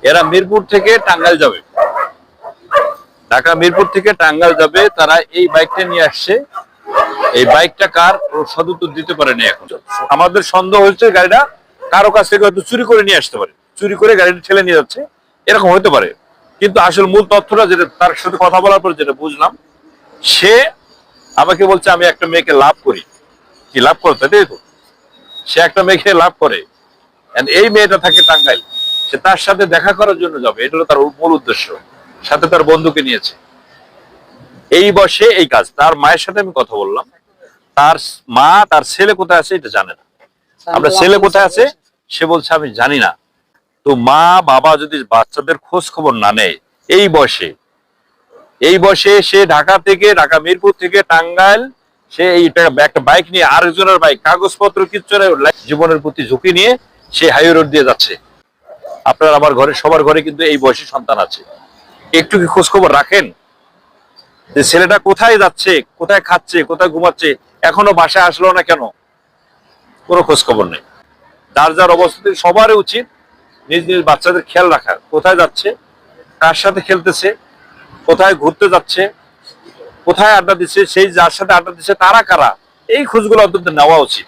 এরা মিরপুর থেকে টাঙ্গাইল যাবে, ঢাকা মিরপুর থেকে টাঙ্গাইল যাবে। তারা এই বাইকটা নিয়ে আসছে। এই বাইকটা কার সদুত্তর দিতে পারেনি এখন। আমাদের সন্দেহ হচ্ছে গাড়িটা কারো কাছ থেকে হয়তো চুরি করে নিয়ে আসতে পারে, চুরি করে গাড়িটা ঠেলে নিয়ে যাচ্ছে, এরকম হতে পারে। কিন্তু আসল মূল তথ্যটা যেটা তার সাথে কথা বলার পর যেটা বুঝলাম, সে আমাকে বলছে আমি একটা মেয়েকে লাভ করি। কি লাভ করতে, তাই তো? সে একটা মেয়েকে লাভ করে, এই মেয়েটা থাকে টাঙ্গাইল, সে তার সাথে দেখা করার জন্য যাবে, এটা হলো তার মূল উদ্দেশ্য। সাথে তার বন্ধুকে নিয়েছে। এই বয়সে এই কাজ। তার মায়ের সাথে আমি কথা বললাম, তার মা তার ছেলে কোথায় আছে এটা জানে না। আমরা ছেলে কোথায় আছে সে বলছে আমি জানি না। তো মা বাবা যদি বাচ্চাদের খোঁজ খবর না নেয় এই বয়সে সে ঢাকা থেকে, ঢাকা মিরপুর থেকে টাঙ্গাইল, সে একটা বাইক নিয়ে, আরেকজনের বাইক, কাগজপত্র কিচ্ছু জীবনের প্রতি ঝুঁকি নিয়ে সে হাইওয়ে রোড দিয়ে যাচ্ছে। আপনার আমার ঘরে, সবার ঘরে কিন্তু এই বয়সী সন্তান আছে। একটু কি খোঁজ খবর রাখেন যে ছেলেটা কোথায় যাচ্ছে, কোথায় খাচ্ছে, কোথায় ঘুমাচ্ছে, এখনো বাসায় আসলো না কেন? কোনো খোঁজ খবর নেই। যার যার অবস্থা সবারই উচিত নিজ নিজ বাচ্চাদের খেয়াল রাখা, কোথায় যাচ্ছে, কার সাথে খেলতেছে, কোথায় ঘুরতে যাচ্ছে, কোথায় আড্ডা দিচ্ছে, সেই যার সাথে আড্ডা দিচ্ছে তারা কারা, এই খোঁজগুলো অন্তত নেওয়া উচিত।